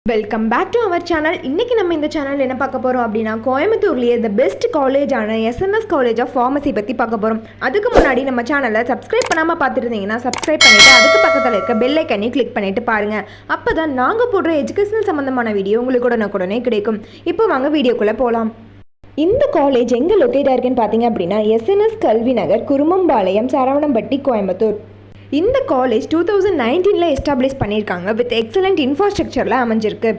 Welcome back to our channel. இன்றைக்கி நம்ம இந்த சேனல் என்ன பார்க்க போகிறோம் அப்படின்னா, கோயம்புத்தூர்லேயே த பெஸ்ட் காலேஜான எஸ்என்எஸ் காலேஜ் ஆஃப் ஃபார்மசி பற்றி பார்க்க போகிறோம். அதுக்கு முன்னாடி நம்ம சேனலை சப்ஸ்கிரைப் பண்ணாமல் பார்த்துருந்தீங்கன்னா சப்ஸ்கிரைப் பண்ணிவிட்டு அதுக்கு பக்கத்தில் இருக்க பெல் ஐக்கனையும் கிளிக் பண்ணிவிட்டு பாருங்கள். அப்போ தான் நாங்கள் போடுற எஜுகேஷனல் சம்மந்தமான வீடியோ உங்களுக்கு உடனே கிடைக்கும். இப்போ வாங்க வீடியோக்குள்ளே போகலாம். இந்த காலேஜ் எங்கே லொக்கேட் ஆயிருக்குன்னு பார்த்தீங்க அப்படின்னா, எஸ்என்எஸ் கல்வி நகர், குருமம்பாளையம், சரவணம்பட்டி, கோயம்புத்தூர். இந்த காலேஜ் 2019 எஸ்டாப்ளிஷ் பண்ணியிருக்காங்க. வித் எக்ஸலண்ட் இன்ஃப்ராஸ்ட்ரக்சரில் அமைஞ்சிருக்கு.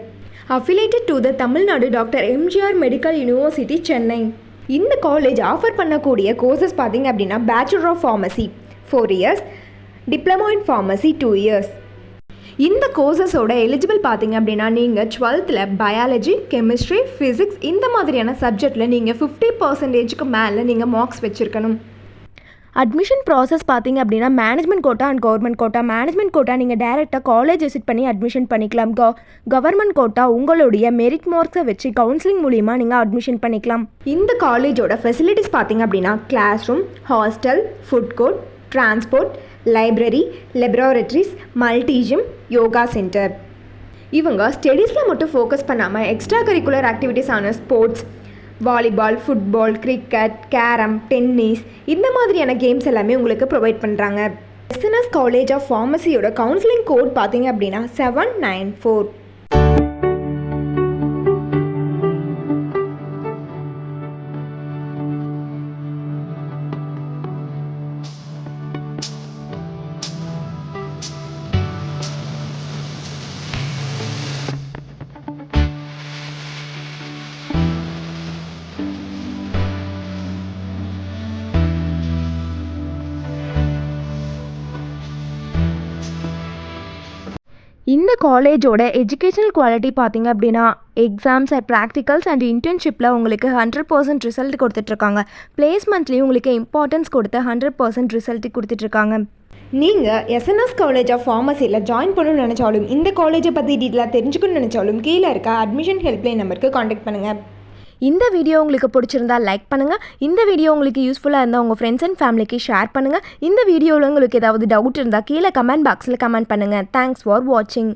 Affiliated to the Tamil Nadu doctor MGR medical university, Chennai. இந்த காலேஜ் ஆஃபர் பண்ணக்கூடிய கோர்சஸ் பார்த்தீங்க அப்படின்னா, bachelor of pharmacy 4 years, diploma in pharmacy 2 years. இந்த கோர்சஸோட எலிஜிபிள் பார்த்தீங்க அப்படின்னா, நீங்கள் 12th பயாலஜி, கெமிஸ்ட்ரி, ஃபிசிக்ஸ் இந்த மாதிரியான சப்ஜெக்டில் நீங்கள் 50% மேலே நீங்கள் மார்க்ஸ் வச்சுருக்கணும். அட்மிஷன் ப்ராசஸ் பார்த்தீங்க அப்படின்னா, management quota and government quota. Management quota நீங்கள் டேரெக்டாக காலேஜ் விசிட் பண்ணி அட்மிஷன் பண்ணிக்கலாம். கவர்மெண்ட் கோட்டா உங்களுடைய மெரிட் மார்க்ஸை வச்சு கவுன்சிலிங் மூலிமா நீங்கள் அட்மிஷன் பண்ணிக்கலாம். இந்த காலேஜோட ஃபெசிலிட்டிஸ் பார்த்தீங்க அப்படின்னா, class room, hostel, food court, transport, library, laboratories, multi gym, yoga centre. இவங்க ஸ்டடீஸில் மட்டும் ஃபோக்கஸ் பண்ணாமல் எக்ஸ்ட்ரா கரிக்குலர் ஆக்டிவிட்டீஸான sports, volleyball, football, cricket, carrom, tennis இந்த மாதிரியான கேம்ஸ் எல்லாமே உங்களுக்கு ப்ரொவைட் பண்ணுறாங்க. எஸ்என்எஸ் காலேஜ் ஆஃப் ஃபார்மசியோட கவுன்சிலிங் கோட் பார்த்தீங்க அப்படின்னா 794. இந்த காலேஜோட எஜுகேஷனல் குவாலிட்டி பார்த்திங்க அப்படின்னா, எக்ஸாம்ஸ், ப்ராக்டிகல்ஸ் அண்ட் இன்டர்ன்ஷிப்பில் உங்களுக்கு 100% ரிசல்ட் கொடுத்துட்ருக்காங்க. பிளேஸ்மெண்ட்லேயும் உங்களுக்கு இம்பார்ட்டன்ஸ் கொடுத்து 100% ரிசல்ட் கொடுத்துட்ருக்காங்க. நீங்கள் எஸ்என்எஸ் காலேஜ் ஆஃப் ஃபார்மசியில் ஜாயின் பண்ணணும்னு நினச்சாலும், இந்த காலேஜை பற்றி டீட்டெயிலாக தெரிஞ்சுக்கணும்னு நினச்சாலும், கீழே இருக்க அட்மிஷன் ஹெல்ப்லைன் நம்பருக்கு காண்டாக்ட் பண்ணுங்கள். இந்த வீடியோ உங்களுக்கு பிடிச்சிருந்தா லைக் பண்ணுங்கள். இந்த வீடியோ உங்களுக்கு யூஸ்ஃபுல்லாக இருந்தால் உங்கள் ஃப்ரெண்ட்ஸ் அண்ட் ஃபேமிலிக்கு ஷேர் பண்ணுங்கள். இந்த வீடியோவில் உங்களுக்கு ஏதாவது டவுட் இருந்தால் கீழே கமெண்ட் பாக்ஸில் கமெண்ட் பண்ணுங்கள். தேங்க்ஸ் ஃபார் வாட்சிங்.